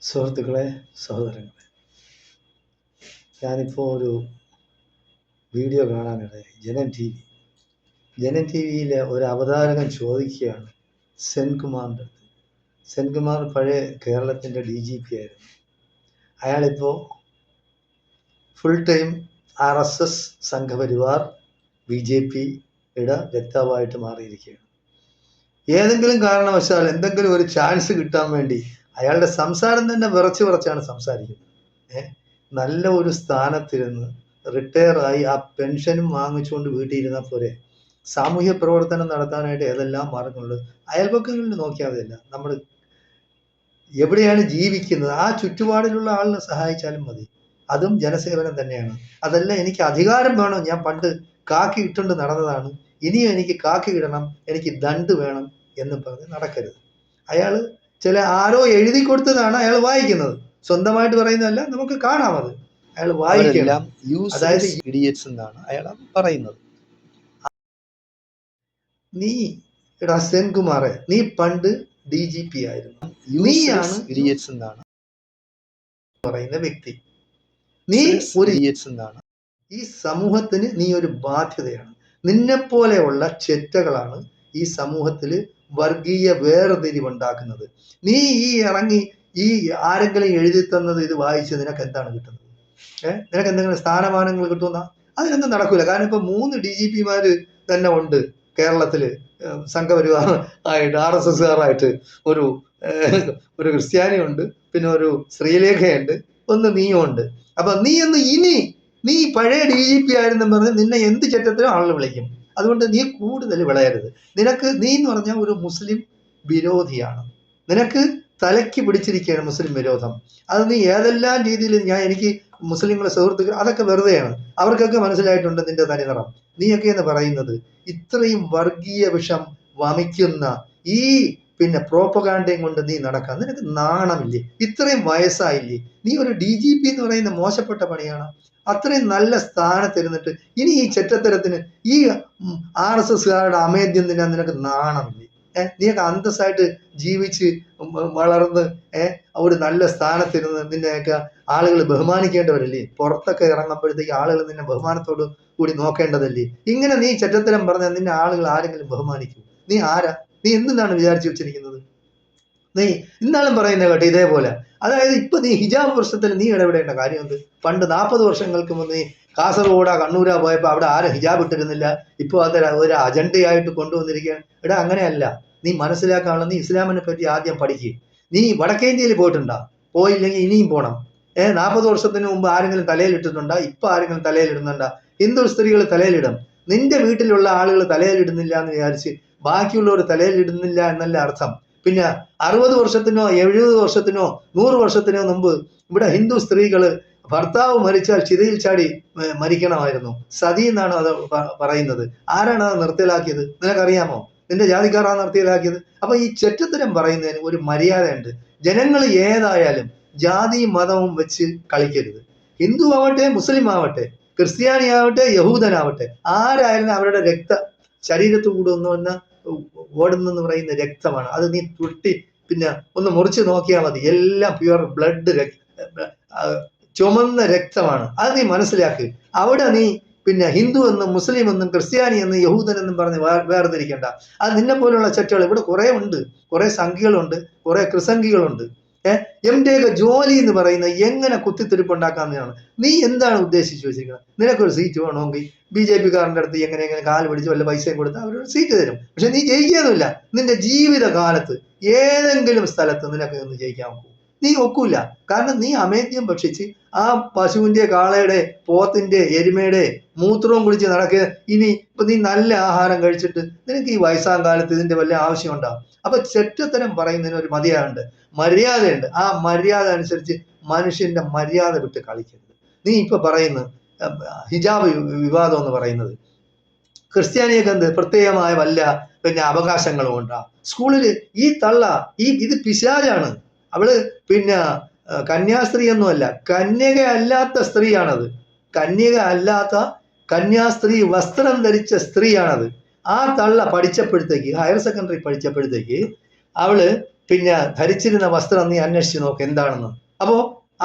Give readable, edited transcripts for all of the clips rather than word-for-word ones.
സുഹൃത്തുക്കളെ, സഹോദരങ്ങളെ, ഞാനിപ്പോൾ ഒരു വീഡിയോ കാണാനിടയായി. ജനം ടി വിയിലെ ഒരു അവതാരകൻ ചോദിക്കുകയാണ് സെൻകുമാറിൻ്റെ അടുത്ത്. സെൻകുമാർ പഴയ കേരളത്തിൻ്റെ DGP ആയിരുന്നു. അയാളിപ്പോൾ ഫുൾ ടൈം RSS സംഘപരിവാർ BJPയുടെ വക്താവായിട്ട് മാറിയിരിക്കുകയാണ്. ഏതെങ്കിലും കാരണവശാൽ എന്തെങ്കിലും ഒരു ചാൻസ് കിട്ടാൻ വേണ്ടി അയാളുടെ സംസാരം തന്നെ വിറച്ചാണ് സംസാരിക്കുന്നത്. നല്ല ഒരു സ്ഥാനത്തിരുന്ന് റിട്ടയറായി ആ പെൻഷനും വാങ്ങിച്ചുകൊണ്ട് വീട്ടിലിരുന്നാൽ പോരെ. സാമൂഹ്യ പ്രവർത്തനം നടത്താനായിട്ട് ഏതെല്ലാം മാർഗങ്ങളുണ്ട്. അയൽപക്കങ്ങളിൽ നോക്കിയാൽ മതിയല്ല, നമ്മൾ എവിടെയാണ് ജീവിക്കുന്നത് ആ ചുറ്റുപാടിലുള്ള ആളിനെ സഹായിച്ചാലും മതി. അതും ജനസേവനം തന്നെയാണ്. അതല്ല എനിക്ക് അധികാരം വേണം, ഞാൻ പണ്ട് കാക്കി ഇട്ടുകൊണ്ട് നടന്നതാണ്, ഇനിയും എനിക്ക് കാക്കി ഇടണം, എനിക്ക് ദണ്ട് വേണം എന്ന് പറഞ്ഞ് നടക്കരുത്. അയാൾ ആരോ എഴുതി കൊടുത്തതാണ് അയാൾ വായിക്കുന്നത്, സ്വന്തമായിട്ട് പറയുന്നതല്ല. നമുക്ക് കാണാം, അത് അയാൾ വായിക്കണം. അതായത് ഇഡിയറ്റ്സ് എന്നാണ് അയാൾ പറയുന്നത്. നീ എടാ സെൻകുമാറെ, നീ പണ്ട് DGP ആയിരുന്നു, നീയാണ് ഇഡിയറ്റ്സ് എന്നാണ് പറയുന്ന വ്യക്തി. നീ ഒരു ഇഡിയറ്റ്സ് എന്നാണ്. ഈ സമൂഹത്തിന് നീ ഒരു ബാധ്യതയാണ്. നിന്നെപ്പോലെയുള്ള ചെറ്റകളാണ് ഈ സമൂഹത്തിൽ വർഗീയ വേർതിരിവുണ്ടാക്കുന്നത്. നീ ഇറങ്ങി ആരെങ്കിലും എഴുതി തന്നത് ഇത് വായിച്ച് നിനക്ക് എന്താണ് കിട്ടുന്നത്? നിനക്ക് എന്തെങ്കിലും സ്ഥാനമാനങ്ങൾ കിട്ടുന്ന? അതിനൊന്നും നടക്കൂല. കാരണം ഇപ്പൊ 3 DGPമാർ തന്നെ ഉണ്ട് കേരളത്തില്. സംഘപരിവാർ ആയിട്ട്, RSSകാരായിട്ട് ഒരു ക്രിസ്ത്യാനിയുണ്ട്, പിന്നെ ഒരു ശ്രീലേഖയുണ്ട്, ഒന്ന് നീയുണ്ട്. അപ്പൊ നീ പഴയ DGP ആയിരുന്നെന്ന് പറഞ്ഞ് നിന്നെ എന്ത് ചെറ്റത്തിലും ആളുകൾ വിളിക്കും. അതുകൊണ്ട് നീ കൂടുതൽ വിളയരുത്. നീ എന്ന് പറഞ്ഞാൽ ഒരു മുസ്ലിം വിരോധിയാണ്. നിനക്ക് തലയ്ക്ക് പിടിച്ചിരിക്കുകയാണ് മുസ്ലിം വിരോധം. അത് നീ ഏതെല്ലാം രീതിയിൽ എനിക്ക് മുസ്ലിങ്ങളെ സുഹൃത്തുക്കൾ അതൊക്കെ വെറുതെയാണ്. അവർക്കൊക്കെ മനസ്സിലായിട്ടുണ്ട് നിന്റെ തനിനിറം. നീയൊക്കെ എന്ന് പറയുന്നത് ഇത്രയും വർഗീയ വിഷം വമിക്കുന്ന പിന്നെ പ്രോപ്പഗാൻഡയും കൊണ്ട് നീ നടക്കാൻ നിനക്ക് നാണമില്ലേ? ഇത്രയും വയസ്സായില്ലേ? നീ ഒരു DGP എന്ന് പറയുന്ന മോശപ്പെട്ട പണിയാണ്. അത്രയും നല്ല സ്ഥാനത്തിരുന്നിട്ട് ഇനി ഈ ചെറ്റത്തരത്തിന് ഈ RSSകാരുടെ അമേദ്യം തിന്നാൻ നിനക്ക് നാണമില്ലേ? നീയൊക്കെ അന്തസ്സായിട്ട് ജീവിച്ച് വളർന്ന് ഒരു നല്ല സ്ഥാനത്തിരുന്ന് നിന്നെയൊക്കെ ആളുകൾ ബഹുമാനിക്കേണ്ടവരല്ലേ? പുറത്തൊക്കെ ഇറങ്ങുമ്പോഴത്തേക്ക് ആളുകൾ നിന്നെ ബഹുമാനത്തോട് കൂടി നോക്കേണ്ടതല്ലേ? ഇങ്ങനെ നീ ചെറ്റത്തരം പറഞ്ഞാൽ നിന്നെ ആളുകൾ ആരെങ്കിലും ബഹുമാനിക്കൂ? നീ ആരാ? നീ എന്തിനാണ് വിചാരിച്ചു വെച്ചിരിക്കുന്നത്? നീ ഇന്നാളും പറയുന്ന കേട്ടോ ഇതേപോലെ. അതായത് ഇപ്പൊ നീ ഹിജാബ് പ്രശ്നത്തിൽ നീ ഇടപെടേണ്ട കാര്യം എന്ത്? പണ്ട് 40 വർഷങ്ങൾക്ക് മുമ്പ് നീ കാസർഗോഡാ കണ്ണൂരാ പോയപ്പോൾ അവിടെ ആരും ഹിജാബ് ഇട്ടിരുന്നില്ല. ഇപ്പോൾ അത് ഒരു അജണ്ടയായിട്ട് കൊണ്ടുവന്നിരിക്കുകയാണ്. അങ്ങനെയല്ല. നീ മനസ്സിലാക്കാനുള്ള, നീ ഇസ്ലാമിനെ പറ്റി ആദ്യം പഠിക്കുക. നീ വടക്കേ ഇന്ത്യയിൽ പോയിട്ടുണ്ടാ? പോയില്ലെങ്കിൽ ഇനിയും പോണം. 40 വർഷത്തിന് മുമ്പ് ആരെങ്കിലും തലയിലിട്ടിട്ടുണ്ടാ? ഇപ്പൊ ആരെങ്കിലും തലയിലിടുന്നുണ്ടാ? ഹിന്ദു സ്ത്രീകൾ തലയിലിടും. നിന്റെ വീട്ടിലുള്ള ആളുകൾ തലയിലിടുന്നില്ല എന്ന് വിചാരിച്ച് ബാക്കിയുള്ളവർ തലയിലിടുന്നില്ല എന്നല്ല അർത്ഥം. പിന്നെ 60 വർഷത്തിനോ 70 വർഷത്തിനോ 100 വർഷത്തിനോ മുമ്പ് ഇവിടെ ഹിന്ദു സ്ത്രീകള് ഭർത്താവ് മരിച്ചാൽ ചിതയിൽ ചാടി മരിക്കണമായിരുന്നു. സതി എന്നാണ് അത് പറയുന്നത്. ആരാണ് അത് നിർത്തലാക്കിയത്? നിനക്കറിയാമോ? നിന്റെ ജാതിക്കാരാണ് നിർത്തലാക്കിയത്. അപ്പൊ ഈ ചെറ്റത്തരം പറയുന്നതിന് ഒരു മര്യാദയുണ്ട്. ജനങ്ങൾ ഏതായാലും ജാതിയും മതവും വെച്ച് കളിക്കരുത്. ഹിന്ദു ആവട്ടെ, മുസ്ലിം ആവട്ടെ, ക്രിസ്ത്യാനി ആവട്ടെ, യഹൂദനാവട്ടെ, ആരായാലും അവരുടെ ശരീരത്തു കൂടെ ഒന്ന് ഓടുന്നെന്ന് പറയുന്ന രക്തമാണ്. അത് നീ പിന്നെ ഒന്ന് മുറിച്ച് നോക്കിയാൽ മതി. എല്ലാം പ്യുവർ ബ്ലഡ്, ചുമന്ന രക്തമാണ്. അത് നീ മനസ്സിലാക്കുക. അവിടെ നീ പിന്നെ ഹിന്ദു എന്നും മുസ്ലിം എന്നും ക്രിസ്ത്യാനി എന്നും യഹൂദൻ എന്നും പറഞ്ഞ് വേർതിരിക്കേണ്ട. അത് നിന്നെ പോലുള്ള ചെറ്റകൾ ഇവിടെ കുറെ ഉണ്ട്. കുറെ സംഘികളുണ്ട്, കുറെ ക്രിസംഖികളുണ്ട്. എൻ്റെയൊക്കെ ജോലി എന്ന് പറയുന്നത് എങ്ങനെ കുത്തിത്തിരിപ്പുണ്ടാക്കാമെന്നാണ്. നീ എന്താണ് ഉദ്ദേശിച്ചു വെച്ചിരിക്കുന്നത്? നിനക്കൊരു സീറ്റ് വേണമെങ്കിൽ BJPക്കാരൻ്റെ അടുത്ത് എങ്ങനെ കാല് പിടിച്ച് വല്ല പൈസയും കൊടുത്താൽ അവരൊരു സീറ്റ് തരും. പക്ഷെ നീ ജയിക്കുകയൊന്നുമില്ല. നിന്റെ ജീവിതകാലത്ത് ഏതെങ്കിലും സ്ഥലത്ത് നിനക്ക് ഒന്ന് ജയിക്കാൻ ഒക്കും? നീ ഒക്കൂല. കാരണം നീ അമേദ്യം ഭക്ഷിച്ച് ആ പശുവിന്റെ, കാളയുടെ, പോത്തിന്റെ, എരുമയുടെ മൂത്രവും കുടിച്ച് നടക്കുക. ഇപ്പൊ നീ നല്ല ആഹാരം കഴിച്ചിട്ട് നിനക്ക് ഈ വയസ്സാം കാലത്ത് ഇതിന്റെ വല്ല ആവശ്യം ഉണ്ടാവും? അപ്പൊ ചെറ്റത്തരം പറയുന്നതിന് ഒരു മര്യാദയുണ്ട്. ആ മര്യാദ അനുസരിച്ച് മനുഷ്യന്റെ മര്യാദ വിട്ട് കളിക്കരുത്. നീ ഇപ്പൊ പറയുന്നത് ഹിജാബ് വിവാദം എന്ന് പറയുന്നത് ക്രിസ്ത്യാനിയൊക്കെ എന്ത് പ്രത്യേകമായ വല്ല പിന്നെ അവകാശങ്ങളും ഉണ്ടാ? സ്കൂളില് ഇത് പിശാചാണ്. അവള് പിന്നെ കന്യാസ്ത്രീ ഒന്നുമല്ല, കന്യക അല്ലാത്ത സ്ത്രീയാണത്. കന്യാസ്ത്രീ വസ്ത്രം ധരിച്ച സ്ത്രീയാണത്. ആ തള്ള പഠിച്ചപ്പോഴത്തേക്ക്, ഹയർ സെക്കൻഡറി പഠിച്ചപ്പോഴത്തേക്ക് അവള് പിന്നെ ധരിച്ചിരുന്ന വസ്ത്രം നീ അന്വേഷിച്ച് നോക്ക് എന്താണെന്ന്. അപ്പോ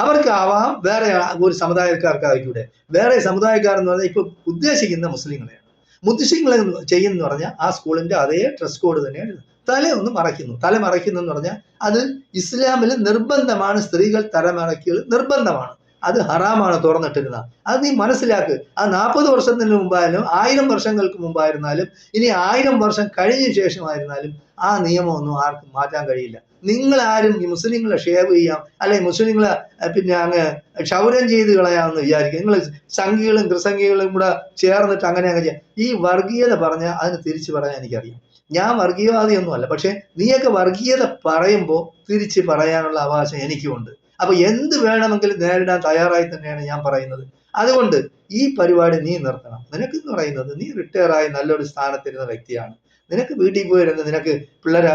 അവർക്കാവാം, വേറെ ഒരു സമുദായക്കാർക്കായിക്കൂടെ. വേറെ സമുദായക്കാരെന്ന് പറഞ്ഞാൽ ഇപ്പൊ ഉദ്ദേശിക്കുന്ന മുസ്ലിങ്ങളെയാണ്. മുസ്ലിങ്ങളെ ചെയ്യുന്ന പറഞ്ഞാൽ ആ സ്കൂളിന്റെ അതേ ഡ്രസ് കോഡ് തന്നെയാണ്. തല ഒന്ന് മറയ്ക്കുന്നു. തല മറയ്ക്കുന്നു എന്ന് പറഞ്ഞാൽ അത് ഇസ്ലാമിൽ നിർബന്ധമാണ്. സ്ത്രീകൾ തല മറയ്ക്കൽ നിർബന്ധമാണ്. അത് ഹറാമാണ് തുറന്നിട്ടിരുന്ന. അത് നീ മനസ്സിലാക്ക്. അത് 40 വർഷത്തിന് മുമ്പായാലും 1000 വർഷങ്ങൾക്ക് മുമ്പായിരുന്നാലും ഇനി 1000 വർഷം കഴിഞ്ഞ ശേഷമായിരുന്നാലും ആ നിയമമൊന്നും ആർക്കും മാറ്റാൻ കഴിയില്ല. നിങ്ങളാരും ഈ മുസ്ലിങ്ങളെ ഷേവ് ചെയ്യാം, അല്ലെങ്കിൽ മുസ്ലിങ്ങളെ പിന്നെ അങ്ങ് ക്ഷൗരം ചെയ്ത് കളയാമെന്ന് വിചാരിക്കും. നിങ്ങൾ സംഘികളും ക്രിസംഘികളും കൂടെ ചേർന്നിട്ട് അങ്ങനെ ചെയ്യാം. ഈ വർഗീയത പറഞ്ഞാൽ അതിന് തിരിച്ചു പറയാൻ എനിക്കറിയാം. ഞാൻ വർഗീയവാദിയൊന്നുമല്ല, പക്ഷെ നീയൊക്കെ വർഗീയത പറയുമ്പോൾ തിരിച്ച് പറയാനുള്ള അവകാശം എനിക്കുമുണ്ട്. അപ്പൊ എന്ത് വേണമെങ്കിലും നേരിടാൻ തയ്യാറായി തന്നെയാണ് ഞാൻ പറയുന്നത്. അതുകൊണ്ട് ഈ പരിപാടി നീ നിർത്തണം. നിനക്കെന്ന് പറയുന്നത് നീ റിട്ടയർ ആയി നല്ലൊരു സ്ഥാനത്തിരുന്ന വ്യക്തിയാണ്. നിനക്ക് വീട്ടിൽ പോയിരുന്ന് നിനക്ക് പിള്ളേരെ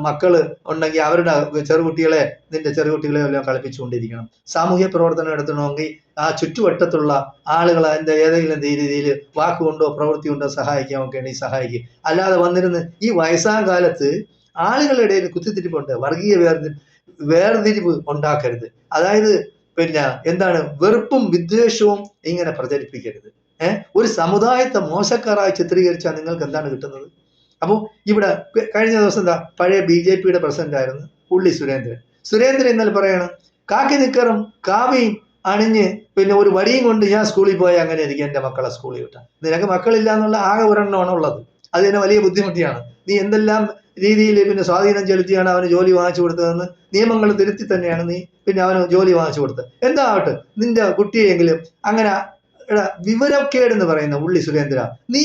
മക്കള് ഉണ്ടെങ്കിൽ അവരുടെ നിന്റെ ചെറുകുട്ടികളെ എല്ലാം കളിപ്പിച്ചുകൊണ്ടിരിക്കണം. സാമൂഹ്യ പ്രവർത്തനം നടത്തണമെങ്കിൽ ആ ചുറ്റുവട്ടത്തുള്ള ആളുകളെ അതിന്റെ ഏതെങ്കിലും രീതിയിൽ വാക്കുകൊണ്ടോ പ്രവൃത്തി കൊണ്ടോ സഹായിക്കാൻ ഒക്കെ നീ സഹായിക്കും. അല്ലാതെ വന്നിരുന്ന് ഈ വയസ്സാം കാലത്ത് ആളുകളുടെ ഇടയിൽ കുത്തിത്തിരിപ്പുണ്ട്. വർഗീയ വേർതിരിവ് ഉണ്ടാക്കരുത്. അതായത് പിന്നെ എന്താണ്, വെറുപ്പും വിദ്വേഷവും ഇങ്ങനെ പ്രചരിപ്പിക്കരുത്. ഒരു സമുദായത്തെ മോശക്കാരായി ചിത്രീകരിച്ചാൽ നിങ്ങൾക്ക് എന്താണ് കിട്ടുന്നത്? അപ്പോൾ ഇവിടെ കഴിഞ്ഞ ദിവസം എന്താ, പഴയ BJPയുടെ പ്രസിഡന്റ് ആയിരുന്നു ഉള്ളി സുരേന്ദ്രൻ ഇന്നലെ പറയാണ്, കാക്കി നിക്കറും കാവിയും അണിഞ്ഞ് പിന്നെ ഒരു വടിയും കൊണ്ട് ഞാൻ സ്കൂളിൽ പോയി അങ്ങനെ ഇരിക്കും എൻ്റെ മക്കളെ സ്കൂളിൽ വിട്ടാൽ. നിനക്ക് മക്കളില്ല എന്നുള്ള ആകെ ഒരെണ്ണമാണ് ഉള്ളത്. അത് തന്നെ വലിയ ബുദ്ധിമുട്ടിയാണ്. നീ എന്തെല്ലാം രീതിയിൽ പിന്നെ സ്വാധീനം ചെലുത്തിയാണ് അവന് ജോലി വാങ്ങിച്ചു കൊടുത്തതെന്ന് നിയമങ്ങൾ തിരുത്തി തന്നെയാണ് നീ പിന്നെ അവന് ജോലി വാങ്ങിച്ചു കൊടുത്തത്. എന്താവട്ടെ, നിന്റെ കുട്ടിയെങ്കിലും അങ്ങനെ വിവരക്കേടെന്ന് പറയുന്ന ഉള്ളി സുരേന്ദ്ര, നീ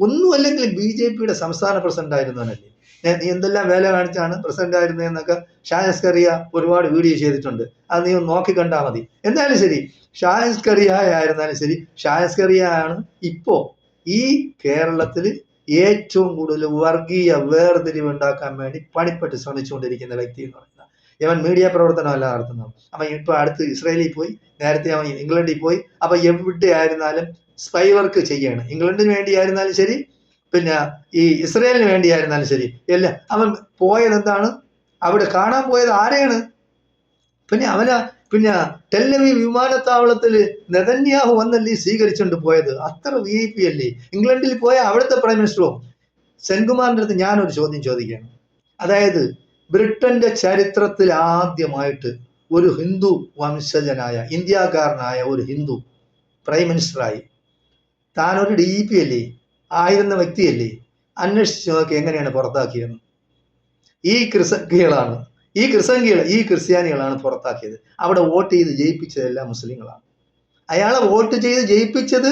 ഒന്നുമല്ലെങ്കിൽ BJPയുടെ സംസ്ഥാന പ്രസിഡന്റ് ആയിരുന്നവനല്ലേ? നീ എന്തെല്ലാം വേല കാണിച്ചാണ് പ്രസിഡന്റ് ആയിരുന്നതെന്നൊക്കെ ഷായസ്കറിയ ഒരുപാട് വീഡിയോ ചെയ്തിട്ടുണ്ട്. അത് നീ ഒന്ന് നോക്കി കണ്ടാൽ മതി. എന്തായാലും ശരി, ഷായസ്കറിയ ആയിരുന്നാലും ശരി, ഷായസ്കറിയ ആണ് ഇപ്പോ ഈ കേരളത്തിൽ ഏറ്റവും കൂടുതൽ വർഗീയ വേർതിരിവ് ഉണ്ടാക്കാൻ വേണ്ടി പണിപ്പെട്ട് ശ്രമിച്ചുകൊണ്ടിരിക്കുന്ന വ്യക്തി എന്ന് പറയുന്നത്. ഇവൻ മീഡിയ പ്രവർത്തനമല്ല നടത്തുന്നത്. അവൻ ഇപ്പൊ അടുത്ത് ഇസ്രായേലിൽ പോയി, നേരത്തെ അവൻ ഇംഗ്ലണ്ടിൽ പോയി. അപ്പൊ എവിടെ ആയിരുന്നാലും സ്പൈ വർക്ക് ചെയ്യാണ്. ഇംഗ്ലണ്ടിന് വേണ്ടിയായിരുന്നാലും ശരി, പിന്നെ ഈ ഇസ്രായേലിന് വേണ്ടിയായിരുന്നാലും ശരി, എല്ലാം അവൻ പോയത് എന്താണ്, അവിടെ കാണാൻ പോയത് ആരെയാണ്? പിന്നെ ടെല്ലവീവ് വിമാനത്താവളത്തിൽ നെതന്യാഹു വന്നല്ലേ സ്വീകരിച്ചുകൊണ്ട് പോയത്. അത്ര VIP അല്ലേ? ഇംഗ്ലണ്ടിൽ പോയ അവിടുത്തെ പ്രൈം മിനിസ്റ്ററും. സെൻകുമാറിന്റെ അടുത്ത് ഞാനൊരു ചോദ്യം ചോദിക്കുകയാണ്. അതായത് ബ്രിട്ടന്റെ ചരിത്രത്തിൽ ആദ്യമായിട്ട് ഒരു ഹിന്ദു വംശജനായ ഇന്ത്യക്കാരനായ ഒരു ഹിന്ദു പ്രൈം മിനിസ്റ്ററായി. താനൊരു DP അല്ലേ, ആയിരുന്ന വ്യക്തിയല്ലേ? അന്വേഷിച്ച് നോക്കി എങ്ങനെയാണ് പുറത്താക്കിയെന്ന്. ഈ ക്രിസ്ത്യാനികളാണ് പുറത്താക്കിയത്. അവിടെ വോട്ട് ചെയ്ത് ജയിപ്പിച്ചതെല്ലാം മുസ്ലിങ്ങളാണ്. അയാളെ വോട്ട് ചെയ്ത് ജയിപ്പിച്ചത്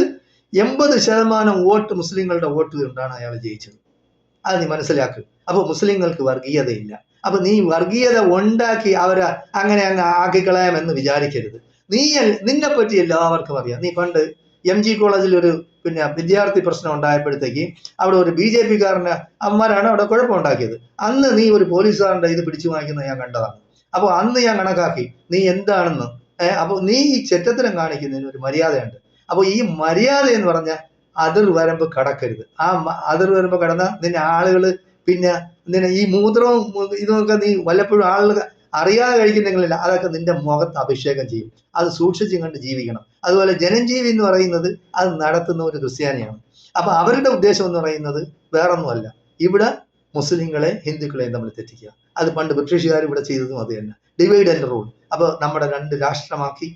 80% വോട്ട് മുസ്ലിങ്ങളുടെ വോട്ട് കൊണ്ടാണ് അയാൾ ജയിച്ചത്. അത് നീ മനസ്സിലാക്കുക. അപ്പൊ മുസ്ലിങ്ങൾക്ക് വർഗീയതയില്ല. അപ്പൊ നീ വർഗീയത ഉണ്ടാക്കി അവരെ അങ്ങനെ അങ്ങ് ആക്കിക്കളയാമെന്ന് വിചാരിക്കരുത്. നിന്നെ പറ്റി എല്ലാവർക്കും അറിയാം. നീ പണ്ട് MG കോളേജിൽ ഒരു പിന്നെ വിദ്യാർത്ഥി പ്രശ്നം ഉണ്ടായപ്പോഴത്തേക്ക് അവിടെ ഒരു BJPക്കാരന് അവന്മാരാണ് അവിടെ കുഴപ്പമുണ്ടാക്കിയത്. അന്ന് നീ ഒരു പോലീസുകാരൻ്റെ ഇത് പിടിച്ചു വാങ്ങിക്കുന്നത് ഞാൻ കണ്ടതാണ്. അപ്പോൾ അന്ന് ഞാൻ കണക്കാക്കി നീ എന്താണെന്ന്. അപ്പോൾ നീ ഈ ചെറ്റത്തരം കാണിക്കുന്നതിന് ഒരു മര്യാദയുണ്ട്. അപ്പോൾ ഈ മര്യാദ എന്ന് പറഞ്ഞാൽ അതിർവരമ്പ് കടക്കരുത്. ആ അതിർവരമ്പ് കടന്ന നിന്നെ ആളുകൾ പിന്നെ നിന്നെ ഈ മൂത്രവും ഇതൊക്കെ നീ വല്ലപ്പോഴും ആളുകൾ അറിയാതെ കഴിക്കുന്നെങ്കിലില്ല, അതൊക്കെ നിന്റെ മുഖത്ത് അഭിഷേകം ചെയ്യും. അത് സൂക്ഷിച്ചും കണ്ട് ജീവിക്കണം. അതുപോലെ ജനജീവി എന്ന് പറയുന്നത് അത് നടത്തുന്ന ഒരു ക്രിസ്ത്യാനിയാണ്. അപ്പൊ അവരുടെ ഉദ്ദേശം എന്ന് പറയുന്നത് വേറൊന്നുമല്ല, ഇവിടെ മുസ്ലിങ്ങളെ ഹിന്ദുക്കളെയും തമ്മിൽ തെറ്റിക്കുക. അത് പണ്ട് ബ്രിട്ടീഷുകാർ ഇവിടെ ചെയ്തതും അത് തന്നെ, ഡിവൈഡ് ആൻഡ് റൂൾ. അപ്പൊ നമ്മുടെ 2 രാഷ്ട്രമാക്കി,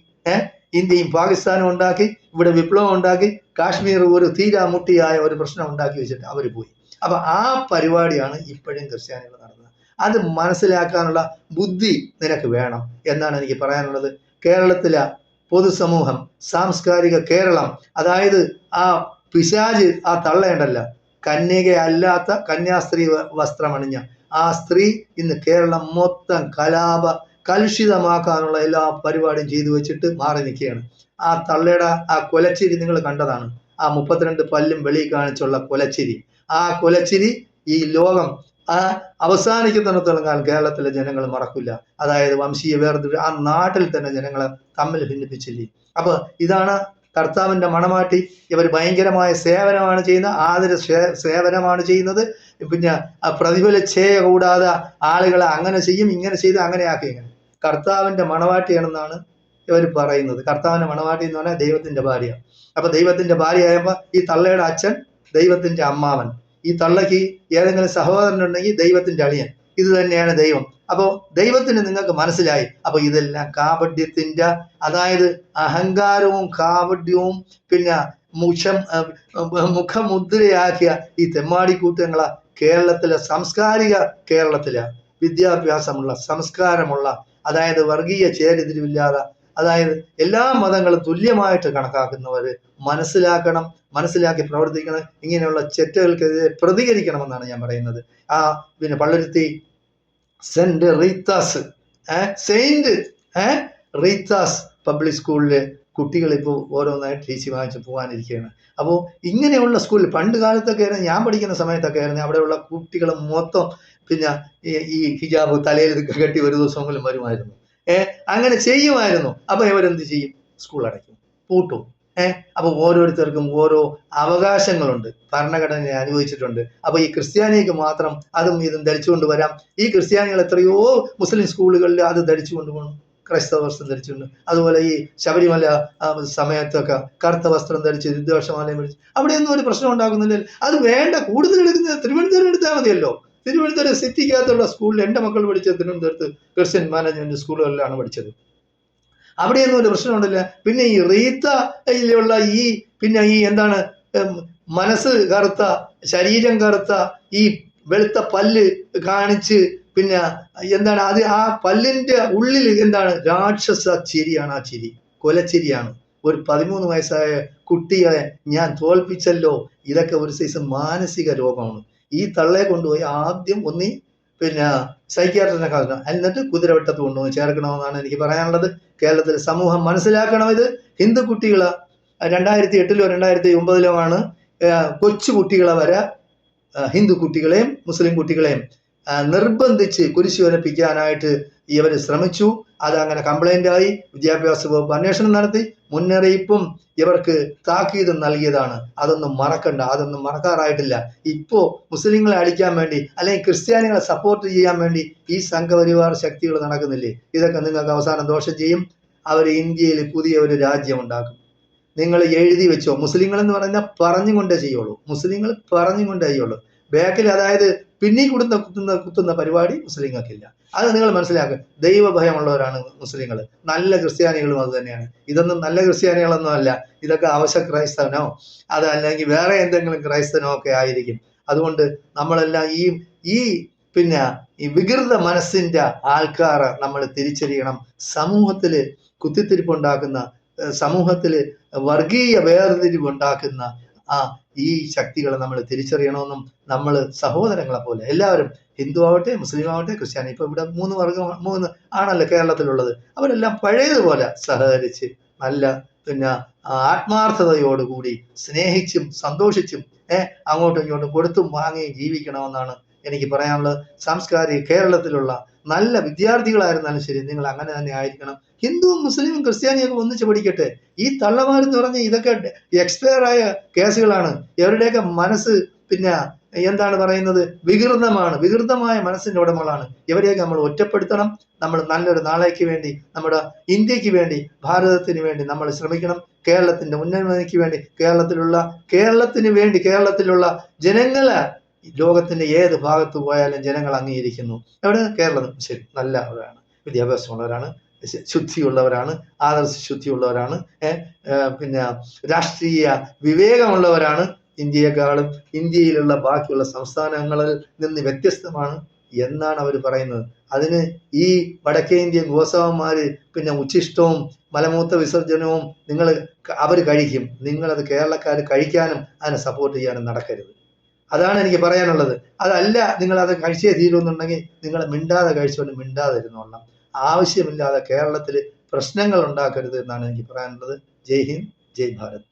ഇന്ത്യയും പാകിസ്ഥാനും ഉണ്ടാക്കി, ഇവിടെ വിപ്ലവം ഉണ്ടാക്കി, കാശ്മീർ ഒരു തീരാമുട്ടിയായ ഒരു പ്രശ്നം ഉണ്ടാക്കി വെച്ചിട്ട് അവർ പോയി. അപ്പൊ ആ പരിപാടിയാണ് ഇപ്പോഴും ക്രിസ്ത്യാനികൾ നടന്നത്. അത് മനസ്സിലാക്കാനുള്ള ബുദ്ധി നിനക്ക് വേണം എന്നാണ് എനിക്ക് പറയാനുള്ളത്. കേരളത്തിലെ പൊതുസമൂഹം, സാംസ്കാരിക കേരളം, അതായത് ആ പിശാജ്, ആ തള്ളയുണ്ടല്ല, കന്യകയല്ലാത്ത കന്യാസ്ത്രീ വസ്ത്രമണിഞ്ഞ ആ സ്ത്രീ ഇന്ന് കേരളം മൊത്തം കലുഷിതമാക്കാനുള്ള എല്ലാ പരിപാടിയും ചെയ്തു വെച്ചിട്ട് മാറി നിൽക്കുകയാണ്. ആ തള്ളയുടെ ആ കൊലച്ചിരി നിങ്ങൾ കണ്ടതാണ്. ആ 32 പല്ലും വെളിയിൽ കാണിച്ചുള്ള കൊലച്ചിരി. ആ കൊലച്ചിരി ഈ ലോകം അവസാനിക്കുന്നിടത്തോളം കാലം കേരളത്തിലെ ജനങ്ങൾ മറക്കില്ല. അതായത് വംശീയ വേർതിരിവ് ആ നാട്ടിൽ തന്നെ ജനങ്ങളെ തമ്മിൽ ഭിന്നിപ്പിച്ചില്ലേ. അപ്പൊ ഇതാണ് കർത്താവിന്റെ മണമാട്ടി. ഇവർ ഭയങ്കരമായ സേവനമാണ് ചെയ്യുന്നത്, ആദര സേവനമാണ് ചെയ്യുന്നത്. പിന്നെ പ്രതിഫലിച്ചേ കൂടാതെ ആളുകളെ അങ്ങനെ ചെയ്യും, ഇങ്ങനെ ചെയ്ത് അങ്ങനെ ആക്കി. ഇങ്ങനെ കർത്താവിന്റെ മണവാട്ടിയാണെന്നാണ് ഇവർ പറയുന്നത്. കർത്താവിന്റെ മണവാട്ടി എന്ന് പറഞ്ഞാൽ ദൈവത്തിന്റെ ഭാര്യ. അപ്പൊ ദൈവത്തിന്റെ ഭാര്യ ആയപ്പോൾ ഈ തള്ളയുടെ അച്ഛൻ ദൈവത്തിന്റെ അമ്മാവൻ, ഈ തള്ളയ്ക്ക് ഏതെങ്കിലും സഹോദരനുണ്ടെങ്കിൽ ദൈവത്തിന്റെ അളിയൻ. ഇത് തന്നെയാണ് ദൈവം. അപ്പോ ദൈവത്തിന് നിങ്ങൾക്ക് മനസ്സിലായി. അപ്പൊ ഇതെല്ലാം കാപട്യത്തിന്റെ, അതായത് അഹങ്കാരവും കാപട്യവും പിന്നെ മുഖമുദ്രയാക്കിയ ഈ തെമ്മാടിക്കൂട്ടങ്ങളെ കേരളത്തിലെ സാംസ്കാരിക കേരളത്തിലെ വിദ്യാഭ്യാസമുള്ള സംസ്കാരമുള്ള, അതായത് വർഗീയ ചേരിതിരിവില്ലാതെ, അതായത് എല്ലാ മതങ്ങളും തുല്യമായിട്ട് കണക്കാക്കുന്നവര് മനസ്സിലാക്കണം, മനസ്സിലാക്കി പ്രവർത്തിക്കണം. ഇങ്ങനെയുള്ള ചെറ്റകൾക്കെതിരെ പ്രതികരിക്കണമെന്നാണ് ഞാൻ പറയുന്നത്. പിന്നെ പള്ളുരുത്തി സെന്റ് റീത്താസ് പബ്ലിക് സ്കൂളിലെ കുട്ടികൾ ഇപ്പോൾ ഓരോന്നായിട്ട് ടി സി വാങ്ങിച്ച് പോകാനിരിക്കുകയാണ്. അപ്പോൾ ഇങ്ങനെയുള്ള സ്കൂളിൽ പണ്ട് കാലത്തൊക്കെ ആയിരുന്നു, ഞാൻ പഠിക്കുന്ന സമയത്തൊക്കെ ആയിരുന്നു, അവിടെയുള്ള കുട്ടികൾ മൊത്തം പിന്നെ ഈ ഹിജാബ് തലയിൽ കെട്ടി ഒരു ദിവസമെങ്കിലും വരുമായിരുന്നു. അങ്ങനെ ചെയ്യുമായിരുന്നു. അപ്പൊ ഇവരെന്ത് ചെയ്യും? സ്കൂൾ അടയ്ക്കും, പൂട്ടും. അപ്പൊ ഓരോരുത്തർക്കും ഓരോ അവകാശങ്ങളുണ്ട്, ഭരണഘടന അനുഭവിച്ചിട്ടുണ്ട്. അപ്പൊ ഈ ക്രിസ്ത്യാനിക്ക് മാത്രം അതും ഇതും ധരിച്ചുകൊണ്ട് വരാം. ഈ ക്രിസ്ത്യാനികൾ എത്രയോ മുസ്ലിം സ്കൂളുകളിൽ അത് ധരിച്ചു കൊണ്ടുപോകണം, ക്രൈസ്തവ വസ്ത്രം ധരിച്ചുകൊണ്ട്. അതുപോലെ ഈ ശബരിമല സമയത്തൊക്കെ കറുത്ത വസ്ത്രം ധരിച്ച് രുദ്രാക്ഷമാലയം ധരിച്ച് അവിടെയൊന്നും ഒരു പ്രശ്നം ഉണ്ടാക്കുന്നില്ല. അത് വേണ്ട, കൂടുതൽ എടുക്കുന്നത് തിരുവനന്തപുരം എടുത്താൽ മതിയല്ലോ. തിരുവനന്തപുരം സിറ്റിക്കകത്തുള്ള സ്കൂളിൽ എൻ്റെ മക്കൾ പഠിച്ചത് തിരുവനന്തപുരത്ത് ക്രിസ്ത്യൻ മാനേജ്മെന്റ് സ്കൂളുകളിലാണ് പഠിച്ചത്. അവിടെയൊന്നും ഒരു പ്രശ്നമുണ്ടില്ല. പിന്നെ ഈ റീത്തയിലുള്ള ഈ എന്താണ്, മനസ്സ് കറുത്ത, ശരീരം കറുത്ത, ഈ വെളുത്ത പല്ല് കാണിച്ച് പിന്നെ എന്താണ് അത്, ആ പല്ലിന്റെ ഉള്ളിൽ എന്താണ്, രാക്ഷസ ചിരിയാണ്. ആ ചിരി കൊലച്ചിരിയാണ്. ഒരു 13 വയസ്സായ കുട്ടിയെ ഞാൻ തോൽപ്പിച്ചല്ലോ. ഇതൊക്കെ ഒരു സൈസ് മാനസിക രോഗമാണ്. ഈ തള്ളയെ കൊണ്ടുപോയി ആദ്യം പിന്നെ സൈക്യാട്രിനെ കാണണം, എന്നിട്ട് കുതിരവട്ടത്ത് കൊണ്ടുപോയി ചേർക്കണമെന്നാണ് എനിക്ക് പറയാനുള്ളത്. കേരളത്തിലെ സമൂഹം മനസ്സിലാക്കണം. ഇത് ഹിന്ദു കുട്ടികളെ 2008-ലോ 2009-ലോ ആണ് കൊച്ചു കുട്ടികളെ വരെ, ഹിന്ദു കുട്ടികളെയും മുസ്ലിം കുട്ടികളെയും നിർബന്ധിച്ച് കുരിശ് വരപ്പിക്കാനായിട്ട് ഇവർ ശ്രമിച്ചു. അതങ്ങനെ കംപ്ലൈന്റ് ആയി. വിദ്യാഭ്യാസ വകുപ്പ് അന്വേഷണം നടത്തി, മുന്നറിയിപ്പും ഇവർക്ക് താക്കീതും നൽകിയതാണ്. അതൊന്നും മറക്കണ്ട, അതൊന്നും മറക്കാറായിട്ടില്ല. ഇപ്പോ മുസ്ലിങ്ങളെ അടിക്കാൻ വേണ്ടി അല്ലെങ്കിൽ ക്രിസ്ത്യാനികളെ സപ്പോർട്ട് ചെയ്യാൻ വേണ്ടി ഈ സംഘപരിവാർ ശക്തികൾ നടക്കുന്നില്ലേ? ഇതൊക്കെ നിങ്ങൾക്ക് അവസാനം ദോഷം ചെയ്യും. അവർ ഇന്ത്യയിൽ പുതിയ ഒരു രാജ്യം ഉണ്ടാക്കും. നിങ്ങൾ എഴുതി വെച്ചോ. മുസ്ലിങ്ങൾ എന്ന് പറഞ്ഞാൽ പറഞ്ഞുകൊണ്ടേ ചെയ്യുള്ളൂ. മുസ്ലിങ്ങൾ പറഞ്ഞുകൊണ്ടേ ചെയ്യുള്ളൂ. ബാക്കിൽ, അതായത് പിന്നീ കുത്തുന്ന പരിപാടി മുസ്ലിങ്ങൾക്കില്ല. അത് നിങ്ങൾ മനസ്സിലാക്കുക. ദൈവഭയമുള്ളവരാണ് മുസ്ലിങ്ങൾ. നല്ല ക്രിസ്ത്യാനികളും അത് തന്നെയാണ്. ഇതൊന്നും നല്ല ക്രിസ്ത്യാനികളൊന്നും അല്ല. ഇതൊക്കെ അവശ ക്രൈസ്തവനോ അതല്ലെങ്കിൽ വേറെ എന്തെങ്കിലും ക്രൈസ്തവനോ ഒക്കെ ആയിരിക്കും. അതുകൊണ്ട് നമ്മളെല്ലാം പിന്നെ ഈ വികൃത മനസ്സിന്റെ ആൾക്കാരെ നമ്മൾ തിരിച്ചറിയണം. സമൂഹത്തില് കുത്തിത്തിരിപ്പുണ്ടാക്കുന്ന, സമൂഹത്തില് വർഗീയ വേർതിരിവുണ്ടാക്കുന്ന ഈ ശക്തികളെ നമ്മൾ തിരിച്ചറിയണമെന്നും, നമ്മൾ സഹോദരങ്ങളെ പോലെ എല്ലാവരും, ഹിന്ദു ആവട്ടെ, മുസ്ലിം ആവട്ടെ, ക്രിസ്ത്യാനി, ഇപ്പൊ ഇവിടെ 3 ആണല്ലോ കേരളത്തിലുള്ളത്. അവരെല്ലാം പഴയതുപോലെ സഹകരിച്ച് നല്ല പിന്നെ ആത്മാർത്ഥതയോടുകൂടി സ്നേഹിച്ചും സന്തോഷിച്ചും അങ്ങോട്ടും ഇങ്ങോട്ടും കൊടുത്തും വാങ്ങിയും ജീവിക്കണമെന്നാണ് എനിക്ക് പറയാനുള്ളത്. സാംസ്കാരിക കേരളത്തിലുള്ള നല്ല വിദ്യാർത്ഥികളായിരുന്നാലും ശരി, നിങ്ങൾ അങ്ങനെ തന്നെ ആയിരിക്കണം. ഹിന്ദുവും മുസ്ലിമും ക്രിസ്ത്യാനിയൊക്കെ ഒന്നിച്ച് പഠിക്കട്ടെ. ഈ തള്ളമാരെന്ന് പറഞ്ഞ ഇതൊക്കെ എക്സ്പയർ ആയ കേസുകളാണ്. ഇവരുടെയൊക്കെ മനസ്സ് പിന്നെ എന്താണ് പറയുന്നത്, വികൃതമായ മനസ്സിന്റെ ഉടമകളാണ്. ഇവരെയൊക്കെ നമ്മൾ ഒറ്റപ്പെടുത്തണം. നമ്മൾ നല്ലൊരു നാളേക്ക് വേണ്ടി, നമ്മുടെ ഇന്ത്യക്ക് വേണ്ടി, ഭാരതത്തിന് വേണ്ടി നമ്മൾ ശ്രമിക്കണം. കേരളത്തിന്റെ ഉന്നതിക്ക് വേണ്ടി, കേരളത്തിലുള്ള ജനങ്ങളെ ലോകത്തിന്റെ ഏത് ഭാഗത്ത് പോയാലും ജനങ്ങൾ അംഗീകരിക്കുന്നു. എവിടെ? കേരളം. ശരി, നല്ലവരാണ്, വിദ്യാഭ്യാസമുള്ളവരാണ്, ശുദ്ധിയുള്ളവരാണ്, ആദർശ ശുദ്ധിയുള്ളവരാണ്, പിന്നെ രാഷ്ട്രീയ വിവേകമുള്ളവരാണ്. ഇന്ത്യയെക്കാളും ഇന്ത്യയിലുള്ള ബാക്കിയുള്ള സംസ്ഥാനങ്ങളിൽ നിന്ന് വ്യത്യസ്തമാണ് എന്നാണ് അവർ പറയുന്നത്. അതിന് ഈ വടക്കേ ഇന്ത്യൻ ഗോസവന്മാര് പിന്നെ ഉച്ഛിഷ്ടവും മലമൂത്ര വിസർജനവും അവർ കഴിക്കും. നിങ്ങളത് കേരളക്കാർ കഴിക്കാനും അതിനെ സപ്പോർട്ട് ചെയ്യാനും നടക്കരുത്. അതാണ് എനിക്ക് പറയാനുള്ളത്. അതല്ല, നിങ്ങളത് കഴിച്ചേ തീരുമെന്നുണ്ടെങ്കിൽ നിങ്ങൾ മിണ്ടാതെ കഴിച്ചുകൊണ്ട് മിണ്ടാതെ ഇരുന്നോളണം. ആവശ്യമില്ലാതെ കേരളത്തിൽ പ്രശ്നങ്ങൾ ഉണ്ടാക്കരുത് എന്നാണ് എനിക്ക് പറയാനുള്ളത്. ജയ് ഹിന്ദ്, ജയ് ഭാരത്.